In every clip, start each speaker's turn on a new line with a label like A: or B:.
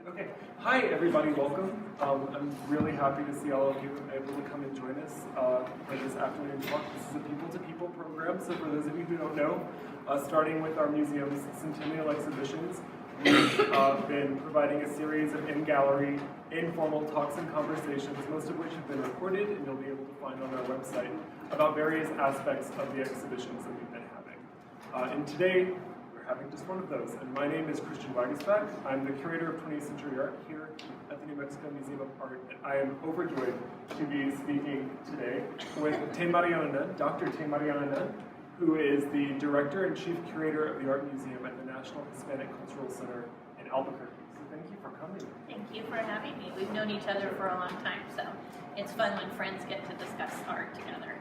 A: Okay. Hi, everybody. Welcome. I'm really happy to see all of you able to come and join us for this afternoon talk. This is a people-to-people program, so for those of you who don't know, starting with our museum's centennial exhibitions, we've been providing a series of in-gallery, informal talks and conversations, most of which have been recorded and you'll be able to find on our website about various aspects of the exhibitions that we've been having. And today, having just one of those. And my name is Waguespack. I'm the curator of 20th century art here at the New Mexico Museum of Art. And I am overjoyed to be speaking today with Tey Marianna Nunn, Dr. Tey Marianna Nunn, who is the director and chief curator of the Art Museum at the National Hispanic Cultural Center in Albuquerque. So thank you for coming.
B: Thank you for having me. We've known each other for a long time, so it's fun when friends get to discuss art together.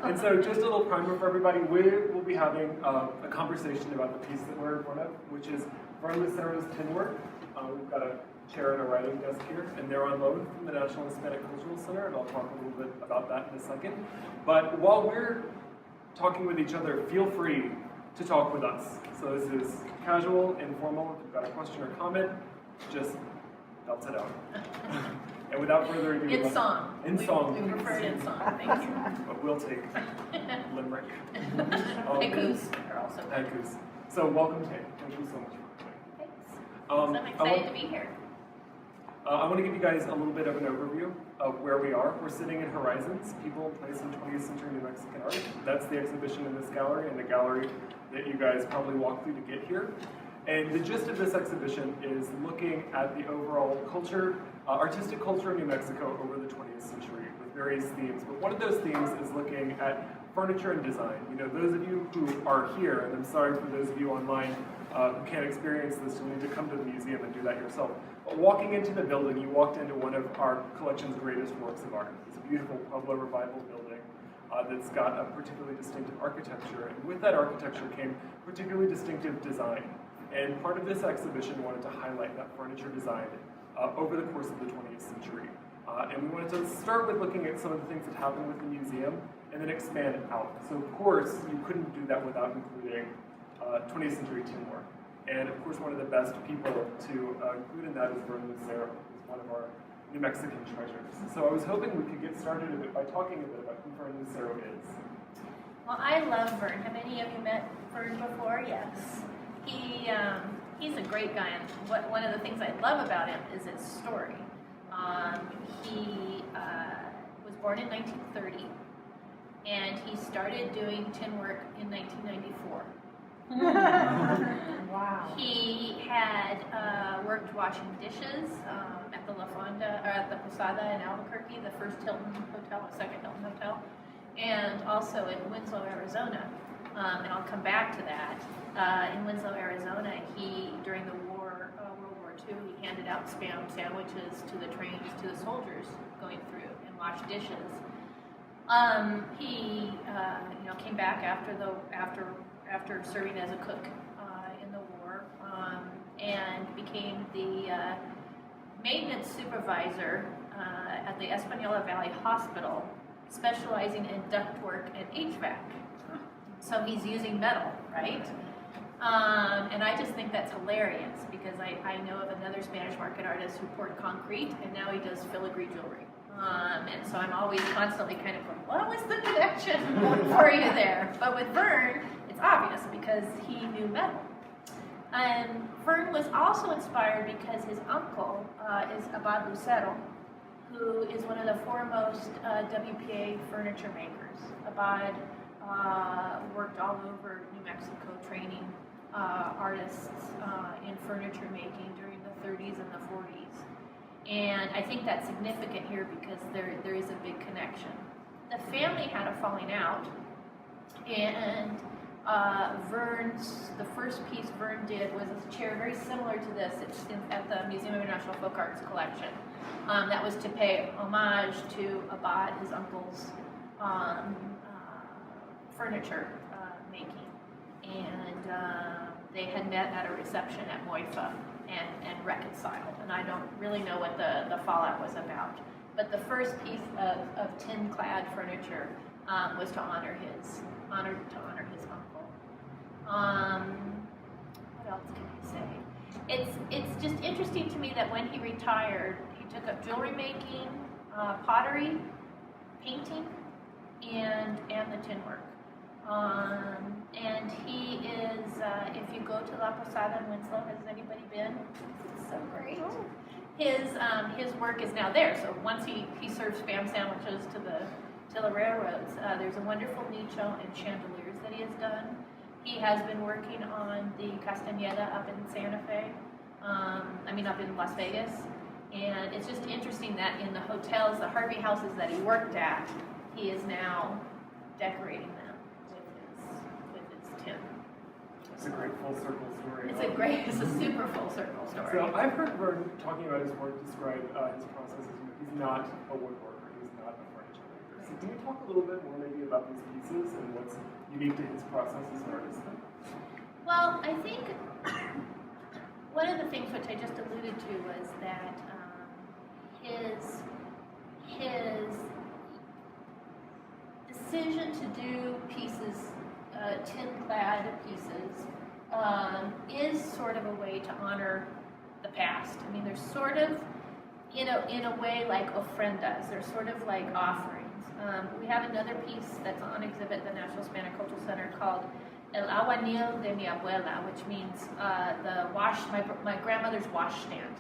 A: And so just a little primer for everybody, we'll be having a conversation about the piece that we're in front of, which is Verne Lucero's tin work. We've got a chair and a writing desk here, and they're on loan from the National Hispanic Cultural Center, and I'll talk a little bit about that in a second. But while we're talking with each other, feel free to talk with us. So this is casual, informal. If you've got a question or comment, just belt it out. And without further ado,
B: in song.
A: In song.
B: We prefer it in song. Thank you.
A: But we'll take limerick.
B: Haikus are also good.
A: Haikus. So welcome, Tey. Thank you so much for coming.
B: Thanks. I'm excited to be here.
A: I want to give you guys a little bit of an overview of where we are. We're sitting in Horizons, People and Place in 20th Century New Mexican Art. That's the exhibition in this gallery and the gallery that you guys probably walked through to get here. And the gist of this exhibition is looking at the overall culture, artistic culture of New Mexico over the 20th century with various themes. But one of those themes is looking at furniture and design. You know, those of you who are here, and I'm sorry for those of you online who can't experience this, you'll need to come to the museum and do that yourself. But walking into the building, you walked into one of our collection's greatest works of art. It's a beautiful Pueblo Revival building that's got a particularly distinctive architecture. And with that architecture came particularly distinctive design. And part of this exhibition wanted to highlight that furniture design over the course of the 20th century. And we wanted to start with looking at some of the things that happened with the museum and then expand it out. So of course, you couldn't do that without including 20th century tin work. And of course, one of the best people to include in that is Verne Lucero, who's one of our New Mexican treasures. So I was hoping we could get started a bit by talking a bit about who Verne Lucero is.
B: Well, I love Verne. Have any of you met Verne before? Yes. He's a great guy, and one of the things I love about him is his story. He was born in 1930, and he started doing tin work in 1994.
C: Wow.
B: He had worked washing dishes at the La Fonda, or at the Posada in Albuquerque, the first Hilton Hotel, the second Hilton Hotel, and also in Winslow, Arizona. And I'll come back to that. In Winslow, Arizona, during the war, World War II, he handed out Spam sandwiches to the trains, to the soldiers going through, and washed dishes. He came back after serving as a cook in the war, and became the maintenance supervisor at the Espanola Valley Hospital, specializing in ductwork and HVAC. So he's using metal, right? And I just think that's hilarious because I know of another Spanish market artist who poured concrete, and now he does filigree jewelry. And so I'm always constantly kind of going, what was the connection for you there? But with Verne, it's obvious because he knew metal. And Verne was also inspired because his uncle is Abad Lucero, who is one of the foremost WPA furniture makers. Abad worked all over New Mexico training artists in furniture making during the 30s and the 40s. And I think that's significant here because there is a big connection. The family had a falling out, and the first piece Verne did was a chair very similar to this. It's at the Museum of International Folk Arts collection. That was to pay homage to Abad, his uncle's furniture making. And they had met at a reception at Moifa and reconciled. And I don't really know what the fallout was about. But the first piece of tin-clad furniture was to honor his uncle. What else can I say? It's just interesting to me that when he retired, he took up jewelry making, pottery, painting, and the tin work. And he is, if you go to La Posada in Winslow, has anybody been? It's so great. His work is now there. So once he serves spam sandwiches to the railroads, there's a wonderful nicho and chandeliers that he has done. He has been working on the Castañeda up in Santa Fe, up in Las Vegas. And it's just interesting that in the hotels, the Harvey houses that he worked at, he is now decorating them with his tin.
A: It's a great full circle story.
B: It's a super full circle story.
A: So I've heard Verne talking about his work describe his process as he's not a woodworker, he's not a furniture maker. So can you talk a little bit more maybe about these pieces and what's unique to his process as an artist?
B: Well, I think one of the things which I just alluded to was that his decision to do pieces, tin-clad pieces, is sort of a way to honor the past. I mean, there's sort of, in a way, like ofrendas. They're sort of like offerings. We have another piece that's on exhibit at the National Hispanic Cultural Center called El Aguanil de mi Abuela, which means my grandmother's washstand.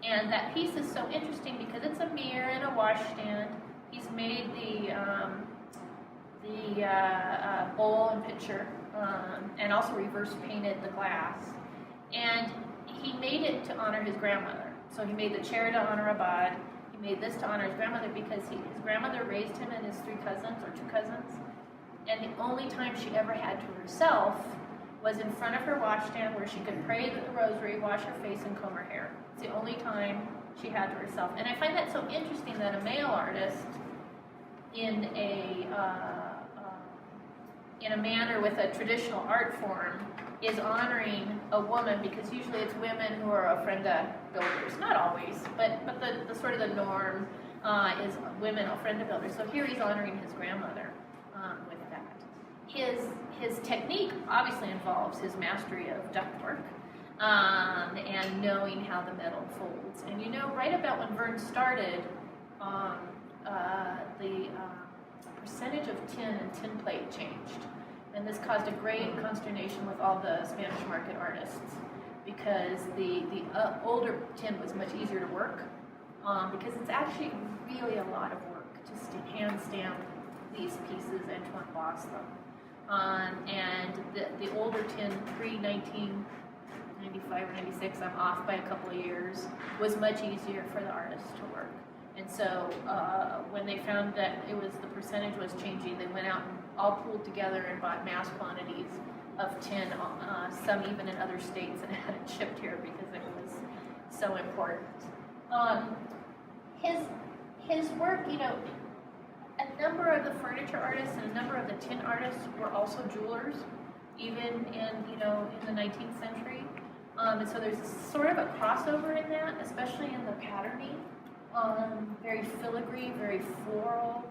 B: And that piece is so interesting because it's a mirror and a washstand. He's made the bowl and pitcher, and also reverse painted the glass. And he made it to honor his grandmother. So he made the chair to honor Abad. He made this to honor his grandmother because his grandmother raised him and his two cousins. And the only time she ever had to herself was in front of her washstand where she could pray the rosary, wash her face, and comb her hair. It's the only time she had to herself. And I find that so interesting that a male artist, in a manner with a traditional art form, is honoring a woman, because usually it's women who are ofrenda builders. Not always, but the sort of the norm is women ofrenda builders. So here he's honoring his grandmother with that. His technique obviously involves his mastery of ductwork and knowing how the metal folds. And right about when Verne started, the percentage of tin and tin plate changed. And this caused a great consternation with all the Spanish market artists, because the older tin was much easier to work, because it's actually really a lot of work to hand stamp these pieces and to emboss them. And the older tin, pre-1995 or 96, I'm off by a couple of years, was much easier for the artists to work. And so when they found that the percentage was changing, they went out and all pooled together and bought mass quantities of tin, some even in other states, and had it shipped here because it was so important. His work, a number of the furniture artists and a number of the tin artists were also jewelers, even in the 19th century. And so there's sort of a crossover in that, especially in the patterning. Very filigree, very floral.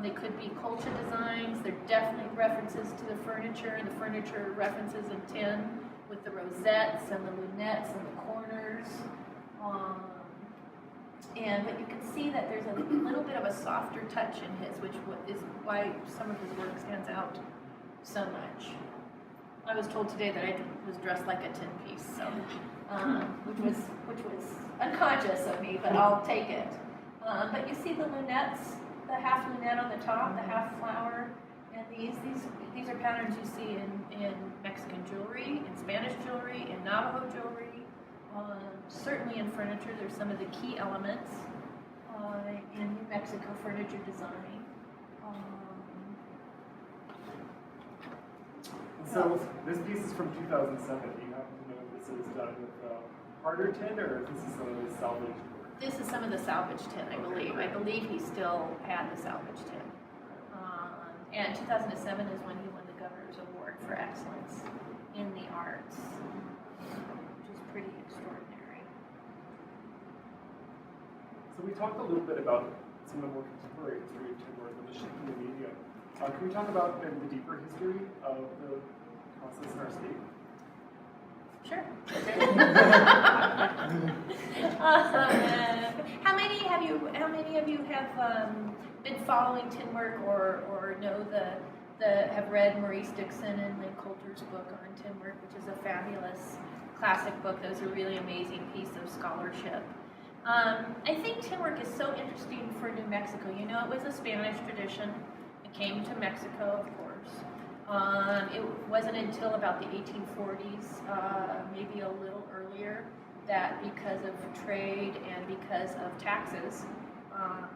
B: They could be colcha designs. They're definitely references to the furniture references in tin with the rosettes and the lunettes and the corners. But you can see that there's a little bit of a softer touch in his, which is why some of his work stands out so much. I was told today that I was dressed like a tin piece, so which was unconscious of me, but I'll take it. But you see the lunettes, the half lunette on the top, the half flower, and these are patterns you see in Mexican jewelry, in Spanish jewelry, in Navajo jewelry. Certainly in furniture, there's some of the key elements in New Mexico furniture design.
A: So this piece is from 2007. Do you happen to know if this is done with harder tin, or if this is some of the salvaged work?
B: This is some of the salvage tin, I believe. I believe he still had the salvage tin. And 2007 is when he won the Governor's Award for Excellence in the Arts, which is pretty extraordinary.
A: So we talked a little bit about some of the more contemporary history of tin work and the shift in the medium. Can we talk about maybe the deeper history of the process in our state?
B: Sure. How many of you have been following tin work or know have read Maurice Dixon and Lynn Coulter's book on tin work, which is a fabulous classic book that was a really amazing piece of scholarship. I think tin work is so interesting for New Mexico. You know, it was a Spanish tradition. It came to Mexico, of course. It wasn't until about the 1840s, maybe a little earlier, that because of trade and because of taxes,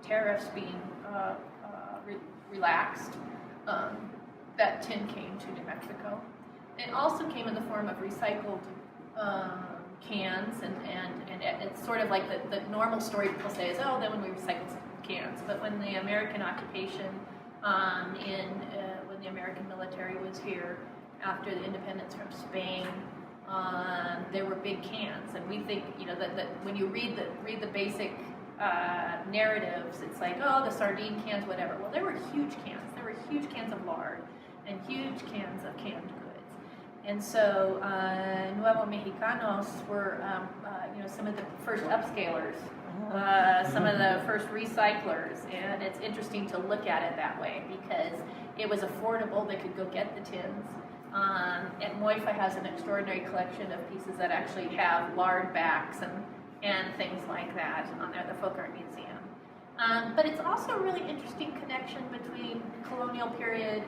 B: tariffs being relaxed, that tin came to New Mexico. It also came in the form of recycled cans, and it's sort of like the normal story people say is, oh, then when we recycled cans. But when the American occupation, when the American military was here after the independence from Spain, there were big cans, and we think, you know, that when you read the basic narratives, it's like, oh, the sardine cans, whatever. Well, there were huge cans. There were huge cans of lard and huge cans of canned goods. And so Nuevo Mexicanos were, some of the first upscalers, some of the first recyclers, and it's interesting to look at it that way because it was affordable. They could go get the tins. And Moifa has an extraordinary collection of pieces that actually have lard backs and things like that on there, the Folk Art Museum. But it's also a really interesting connection between colonial period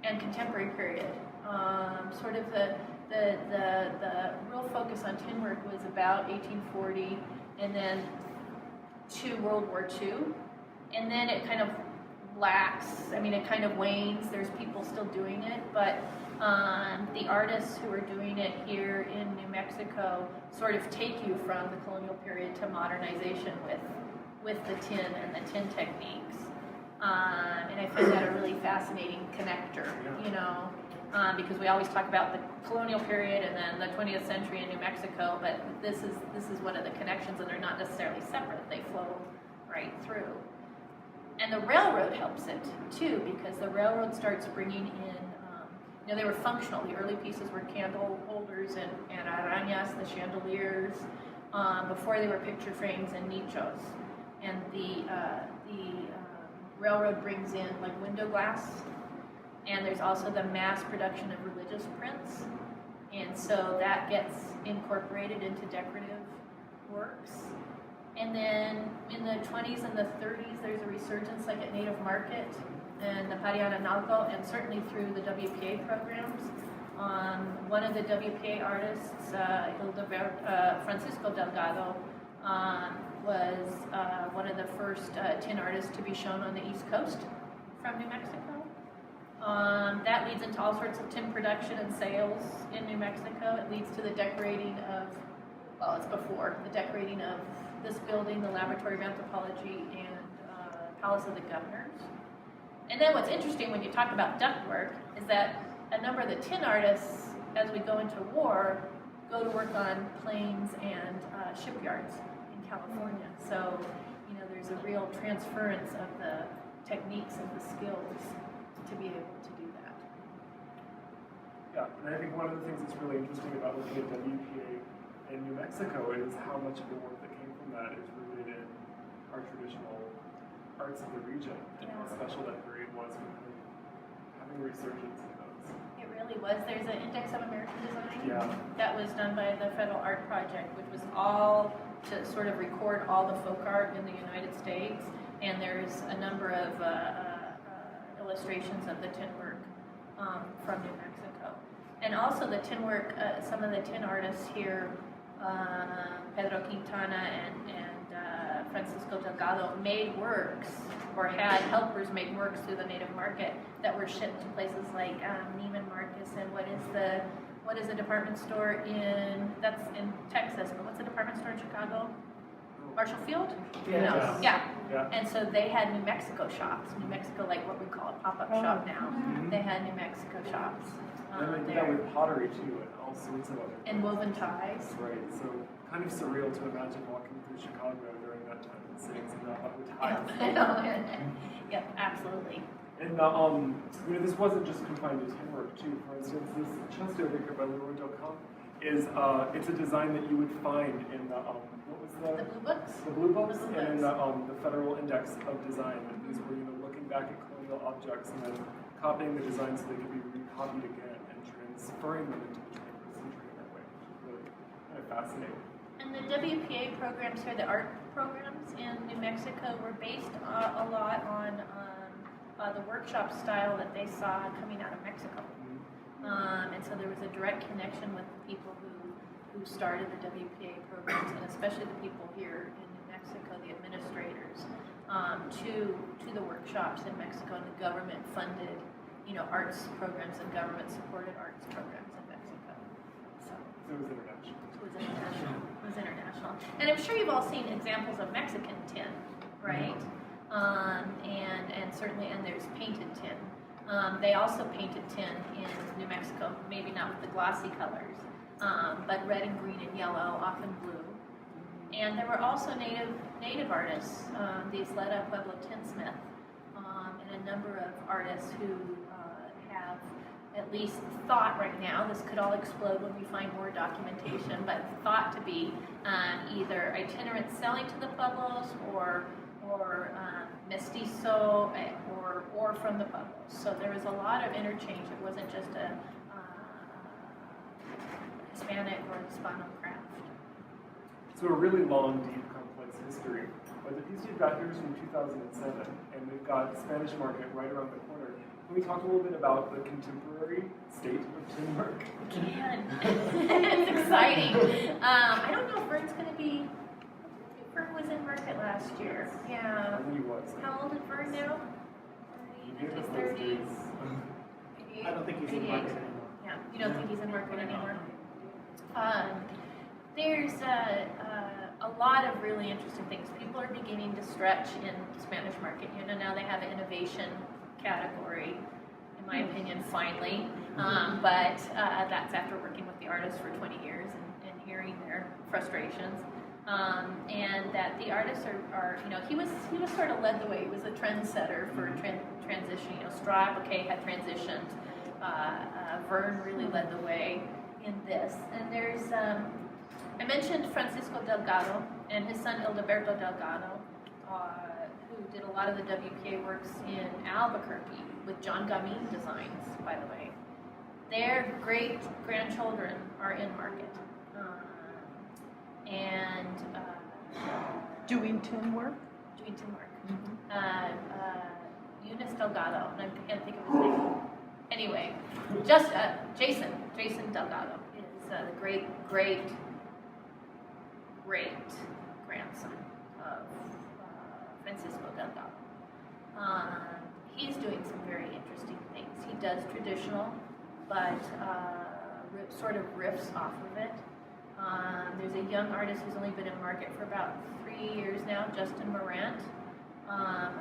B: and contemporary period. Sort of the real focus on tin work was about 1840 and then to World War II. And then it kind of it kind of wanes. There's people still doing it, but the artists who are doing it here in New Mexico sort of take you from the colonial period to modernization with the tin and the tin techniques. And I find that a really fascinating connector, you know, because we always talk about the colonial period and then the 20th century in New Mexico, but this is one of the connections, and they're not necessarily separate. They flow right through. And the railroad helps it too, because the railroad starts bringing in, they were functional. The early pieces were candle holders and arañas, the chandeliers, before they were picture frames and nichos. And the railroad brings in like window glass, and there's also the mass production of religious prints, and so that gets incorporated into decorative works. And then in the 20s and the 30s, there's a resurgence like at Native Market and the Marianna Nunn, and certainly through the WPA programs. One of the WPA artists, Francisco Delgado, was one of the first tin artists to be shown on the East Coast from New Mexico. That leads into all sorts of tin production and sales in New Mexico. It leads to the decorating of, it's before, the decorating of this building, the Laboratory of Anthropology, and Palace of the Governors. And then what's interesting when you talk about ductwork is that a number of the tin artists, as we go into war, go to work on planes and shipyards in California. So, there's a real transference of the techniques and the skills to be able to do that.
A: Yeah, and I think one of the things that's really interesting about looking at WPA in New Mexico is how much of the work that came from that is rooted in our traditional arts of the region, and how special that period was with having a resurgence in those.
B: It really was. There's an Index of American Design that was done by the Federal Art Project, which was all to sort of record all the folk art in the United States, and there's a number of illustrations of the tin work from New Mexico. And also the tin work, some of the tin artists here, Pedro Quintana and Francisco Delgado, made works or had helpers make works through the Native Market that were shipped to places like Neiman Marcus and what is a department store that's in Texas, but what's a department store in Chicago? Marshall Field? Yeah. And so they had New Mexico shops. New Mexico, like what we call a pop-up shop now. They had New Mexico shops.
A: And they did that with pottery too, and all sorts of other things.
B: And woven ties.
A: Right, so kind of surreal to imagine walking through Chicago during that time and seeing some of that with ties.
B: Yep, absolutely.
A: And this wasn't just confined to tin work too. For instance, this chest over here by Leroy.com, is it's a design that you would find in the what was
B: The blue books?
A: the blue books
B: The blue
A: and in
B: books.
A: the Federal Index of Design. And these were looking back at colonial objects and then copying the design so they could be recopied again and transferring them into the 21st century in that way, which is really kind of fascinating.
B: And the WPA programs here, the art programs in New Mexico, were based a lot on the workshop style that they saw coming out of Mexico. And so there was a direct connection with the people who started the WPA programs, and especially the people here in New Mexico, the administrators, to the workshops in Mexico, and the government funded, arts programs and government supported arts programs in Mexico. So
A: it was international.
B: It was international. And I'm sure you've all seen examples of Mexican tin, right? And certainly, and there's painted tin. They also painted tin in New Mexico, maybe not with the glossy colors, but red and green and yellow, often blue. And there were also native artists, these Leda Pueblo tinsmith, and a number of artists who have at least thought right now, this could all explode when we find more documentation, but thought to be either itinerant selling to the pueblos or mestizo or from the pueblos. So there was a lot of interchange. It wasn't just a Hispanic or Hispano craft.
A: So a really long, deep, complex history. But the piece you've got here is from 2007, and we've got Spanish Market right around the corner. Can we talk a little bit about the contemporary state of tin work?
B: We can. It's exciting. I don't know if Verne's going to be. I think Verne was in market last year. Yeah.
A: I think he was.
B: How old is Verne now?
A: He was
B: 30s.
C: I don't think he's in market anymore.
B: Yeah, you don't think he's in market anymore? There's a lot of really interesting things. People are beginning to stretch in Spanish market. Now they have an innovation category, in my opinion, finally. But that's after working with the artists for 20 years and hearing their frustrations. And that the artists are he was sort of led the way. He was a trendsetter for transition. Straub, had transitioned. Verne really led the way in this. And there's, I mentioned Francisco Delgado and his son Ildeberto Delgado, who did a lot of the WPA works in Albuquerque with John Gamin designs, by the way. Their great-grandchildren are in market.
D: Doing tin work?
B: Doing tin work. Eunice Delgado, and I can't think of his name. Anyway, just Jason Delgado is the great grandson of Francisco Delgado. He's doing some very interesting things. He does traditional, but sort of riffs off of it. There's a young artist who's only been in market for about 3 years now, Justin Morant,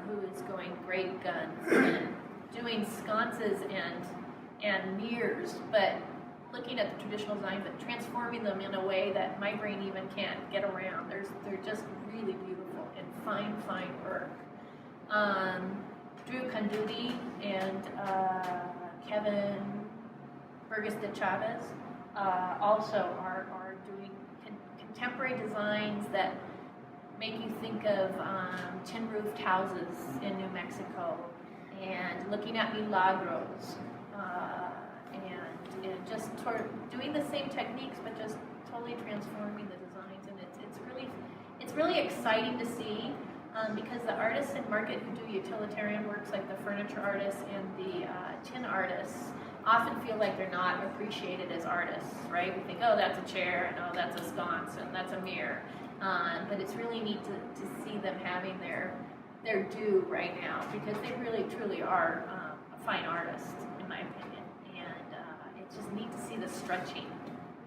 B: who is going great guns and doing sconces and mirrors, but looking at the traditional design, but transforming them in a way that my brain even can't get around. They're just really beautiful and fine work. Drew Canduti and Kevin Burgess de Chavez also are doing contemporary designs that make you think of tin-roofed houses in New Mexico, and looking at milagros, and just sort of doing the same techniques, but just totally transforming the designs. And it's really exciting to see, because the artists in market who do utilitarian works, like the furniture artists and the tin artists, often feel like they're not appreciated as artists, right? We think, oh, that's a chair, and oh, that's a sconce, and that's a mirror. But it's really neat to see them having their due right now, because they really truly are a fine artist, in my opinion. And it's just neat to see the stretching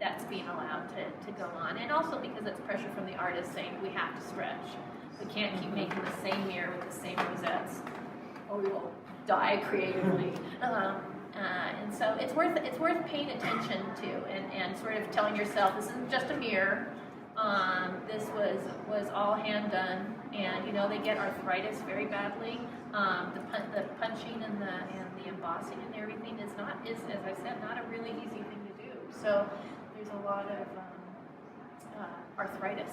B: that's being allowed to go on. And also because it's pressure from the artist saying we have to stretch. We can't keep making the same mirror with the same rosettes, or we will die creatively. And so it's worth paying attention to, and sort of telling yourself this isn't just a mirror. This was all hand done, and they get arthritis very badly. The punching and the embossing and everything is, as I said, not a really easy thing to do. So there's a lot of arthritis.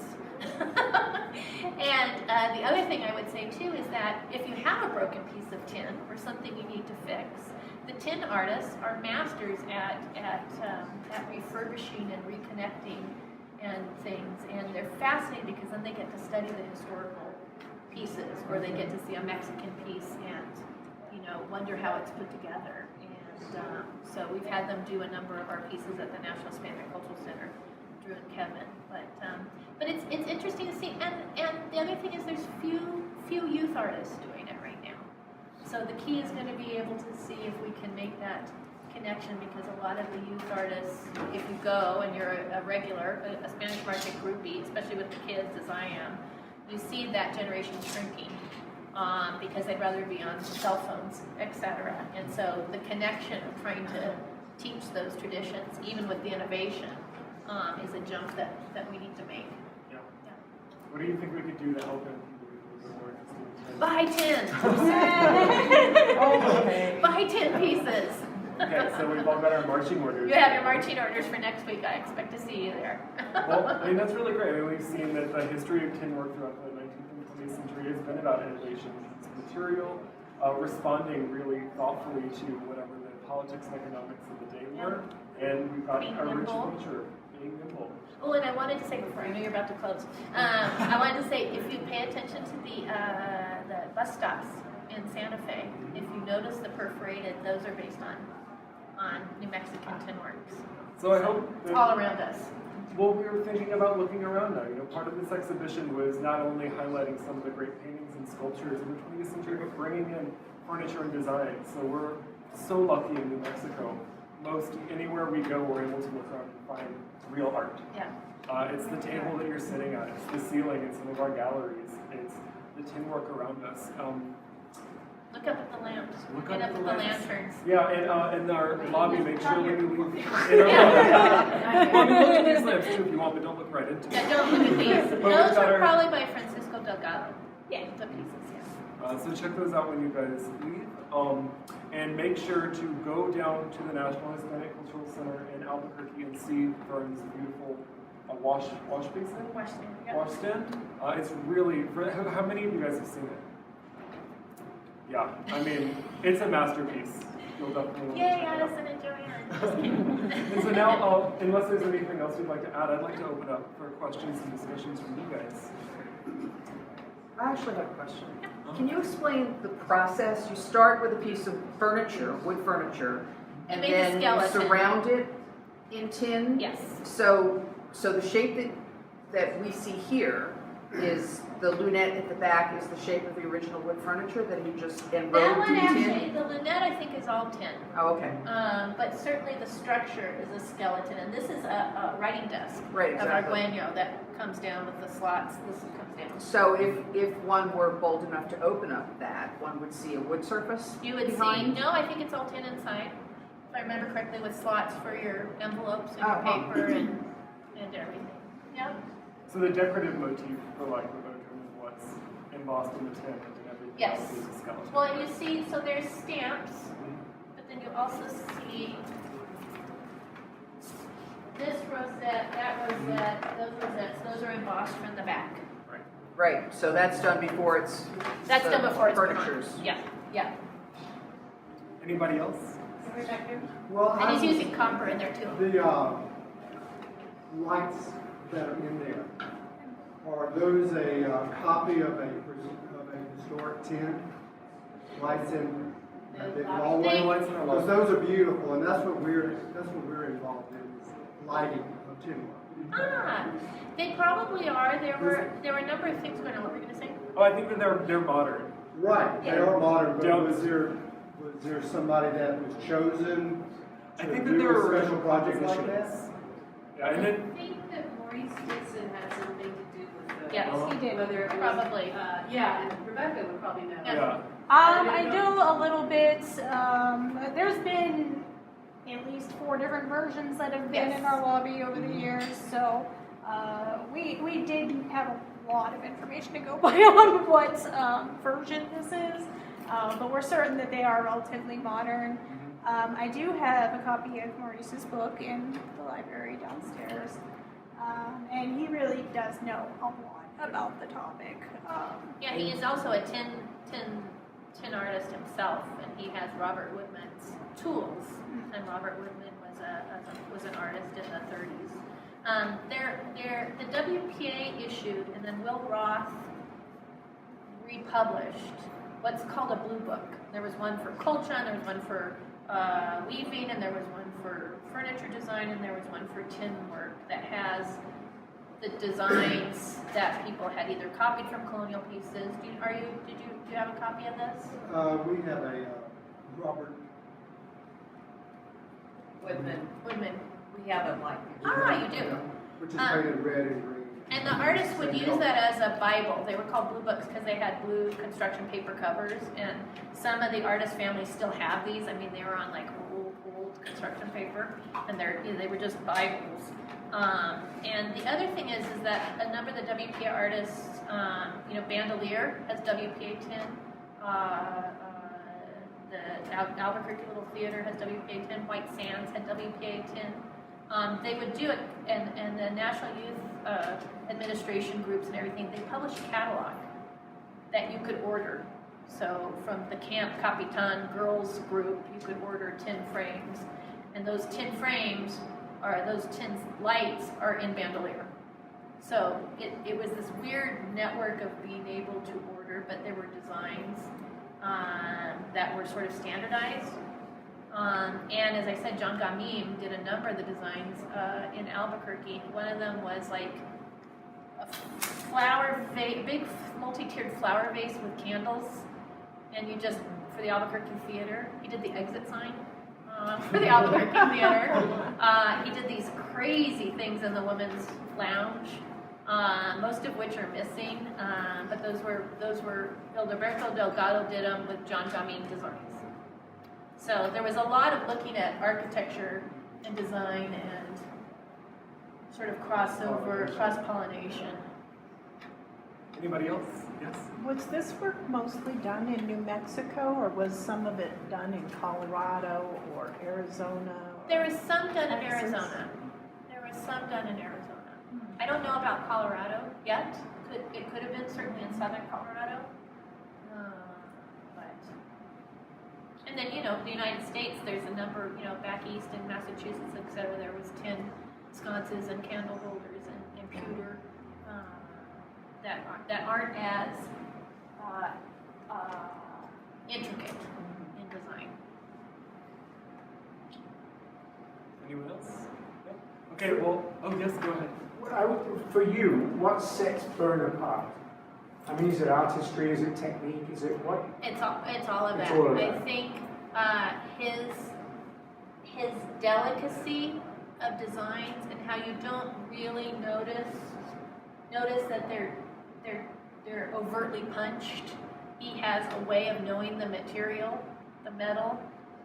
B: And the other thing I would say too is that if you have a broken piece of tin or something you need to fix, the tin artists are masters at refurbishing and reconnecting and things, and they're fascinating because then they get to study the historical pieces, or they get to see a Mexican piece and wonder how it's put together. And so we've had them do a number of our pieces at the National Hispanic Cultural Center, Drew and Kevin. But it's interesting to see, and the other thing is there's few youth artists doing it right now. So the key is going to be able to see if we can make that connection, because a lot of the youth artists, if you go and you're a regular, a Spanish market groupie, especially with the kids as I am, you see that generation shrinking because they'd rather be on cell phones, etc. And so the connection of trying to teach those traditions, even with the innovation, is a jump that we need to make.
A: Yeah. What do you think we could do to help him a little bit more interesting?
B: Buy 10! Buy 10 pieces!
A: Okay, so we've all got our marching orders.
B: You have your marching orders for next week. I expect to see you there.
A: Well, I mean, that's really great. I mean, we've seen that the history of tin work throughout the 19th and 20th century has been about innovation. It's material, responding really thoughtfully to whatever the politics and economics of the day were. And we've got our rich culture being nimble.
B: Oh, and I wanted to say before, I know you're about to close, I wanted to say, if you pay attention to the bus stops in Santa Fe, if you notice the perforated, those are based on New Mexican tin works.
A: So I hope that,
B: all around us.
A: Well, we were thinking about looking around now. Part of this exhibition was not only highlighting some of the great paintings and sculptures in the 20th century, but bringing in furniture and design. So we're so lucky in New Mexico. Most anywhere we go, we're able to look around and find real art.
B: Yeah.
A: It's the table that you're sitting at. It's the ceiling in some of our galleries. It's the tin work around us.
B: Look up at the lamps.
A: Look
B: Get
A: up
B: up
A: at
B: at
A: the
B: the
A: lamps.
B: lanterns.
A: Yeah, and in our lobby, make sure when you leave. Well, I mean, look at these lamps too if you want, but don't look right into
B: Yeah,
A: them.
B: don't look at these.
A: But
B: Those
A: we've got
B: were
A: our-
B: probably by Francisco Delgado. Yeah, the pieces, yeah.
A: So check those out when you guys leave. And make sure to go down to the National Hispanic Cultural Center in Albuquerque and see Verne's beautiful wash basin?
B: Washington, yeah.
A: Wash stand. It's really, how many of you guys have seen it? Yeah, I mean, it's a masterpiece. You'll definitely want to
B: Yay,
A: check it out.
B: Addison and Joanne. Just kidding.
A: And so now, unless there's anything else you'd like to add, I'd like to open up for questions and discussions from you guys.
D: I actually have a question. Can you explain the process? You start with a piece of furniture, wood furniture, and
B: make a
D: then you
B: skeleton.
D: surround it in tin?
B: Yes.
D: So the shape that we see here is the lunette at the back is the shape of the original wood furniture that you just
B: That
D: enrobed
B: one
D: in tin?
B: actually, the lunette I think is all tin.
D: Oh, okay.
B: But certainly the structure is a skeleton, and this is a writing desk
D: Right,
B: of
D: exactly.
B: Arguello that comes down with the slots. This comes down.
D: So if one were bold enough to open up that, one would see a wood surface
B: You would
D: behind?
B: see, no, I think it's all tin inside, if I remember correctly, with slots for your envelopes and your
D: Oh,
B: paper and everything. Yeah.
A: So the decorative motif, for lack of a better term, is what's embossed in the tin and everything
B: Yes.
A: else is a skeleton.
B: Well, and you see, so there's stamps, but then you also see this rosette, that rosette, those rosettes, those are embossed from the back.
A: Right.
D: Right, so that's done before it's
B: That's done before it's put on.
D: furnitures.
B: Yeah, yeah.
A: Anybody else?
B: Right back here.
C: Well,
B: And he's using copper in there too.
C: the lights that are in there, are those a copy of a historic tin? Lights in the hallway?
B: They-
A: Lights in our
C: Because
A: lobby.
C: those are beautiful, and that's what we're involved in, is lighting of tin work.
B: Ah, they probably are. There were a number of things going on. What were you going to say?
A: Oh, I think that they're modern.
C: Right, they
B: Yeah.
C: are modern, but
A: Yeah.
C: was there somebody that was chosen
A: I
C: to
A: think that
C: do
A: there
C: a
A: were
C: special project like that?
A: compositions. Yeah, and
E: I
A: then
E: think that Maurice Dixon had something to do with the.
B: Yes,
E: he did. Whether it was,
B: Probably.
E: yeah, and Rebecca would probably know.
A: yeah.
F: I do a little bit. There's been at least 4 different versions that have been
B: Yes.
F: in our lobby over the years, so we did have a lot of information to go by on what version this is, but we're certain that they are relatively modern. I do have a copy of Maurice's book in the library downstairs, and he really does know a lot about the topic.
B: Yeah, he is also a tin artist himself, and he has Robert Woodman's tools. And Robert Woodman was an artist in the 30s. The WPA issued, and then Will Roth republished what's called a blue book. There was one for culture, and there was one for weaving, and there was one for furniture design, and there was one for tin work that has the designs that people had either copied from colonial pieces. Do you have a copy of this?
C: We have a Robert.
E: Woodman.
B: We
E: have it like.
B: Ah, you do.
C: Which is painted red and green.
B: And the artists would use that as a Bible. They were called blue books because they had blue construction paper covers, and some of the artist families still have these. I mean, they were on like old construction paper, and they were just Bibles. And the other thing is that a number of the WPA artists, Bandolier has WPA tin. The Albuquerque Little Theater has WPA tin. White Sands had WPA tin. They would do it, and the National Youth Administration groups and everything, they published a catalog that you could order. So from the Camp Capitan girls group, you could order tin frames, and those tin frames those tin lights are in Bandolier. So it was this weird network of being able to order, but there were designs that were sort of standardized. And as I said, John Gamim did a number of the designs in Albuquerque. One of them was like a flower vase, big multi-tiered flower vase with candles, and for the Albuquerque Theater, he did the exit sign for the Albuquerque Theater. He did these crazy things in the women's lounge, most of which are missing, but those were Alberto Delgado did them with John Gamim designs. So there was a lot of looking at architecture and design and sort of crossover, cross-pollination.
A: Anybody else? Yes?
G: Was this work mostly done in New Mexico, or was some of it done in Colorado or Arizona?
B: There was some done in Arizona. I don't know about Colorado yet. It could have been certainly in southern Colorado. And then, the United States, there's a number, back east in Massachusetts, et cetera, there was tin sconces and candle holders and pewter that aren't as intricate in design.
A: Anyone else? No? Okay, well, yes, go ahead.
H: For you, what sets Verne apart? I mean, is it artistry? Is it technique? Is it what?
B: It's all of that.
H: It's all of
B: I
H: that.
B: think his delicacy of designs and how you don't really notice that they're overtly punched. He has a way of knowing the material, the metal,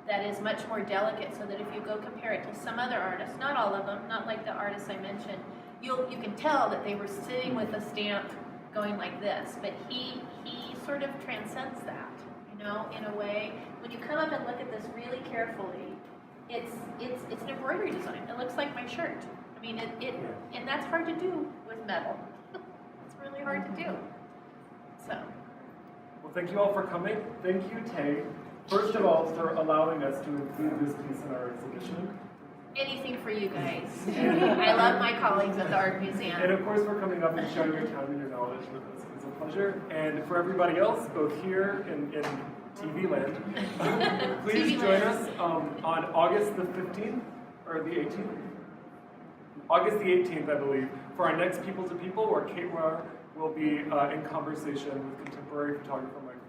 B: that is much more delicate, so that if you go compare it to some other artists, not all of them, not like the artists I mentioned, you can tell that they were sitting with a stamp going like this, but he sort of transcends that, in a way. When you come up and look at this really carefully, it's an embroidery design. It looks like my shirt. I mean, and that's hard to do with metal. It's really hard to do. So.
A: Well, thank you all for coming. Thank you, Tey, first of all, for allowing us to include this piece in our exhibition.
B: Anything for you guys. I love my colleagues at the Art Museum.
A: And of course, for coming up and sharing your time and your knowledge with us. It's a pleasure. And for everybody else, both here and in TV land, please
B: TV
A: join
B: land.
A: us on August the 15th, or the 18th? August the 18th, I believe, for our next People to People, where Kate Ware will be in conversation with contemporary photographer Michael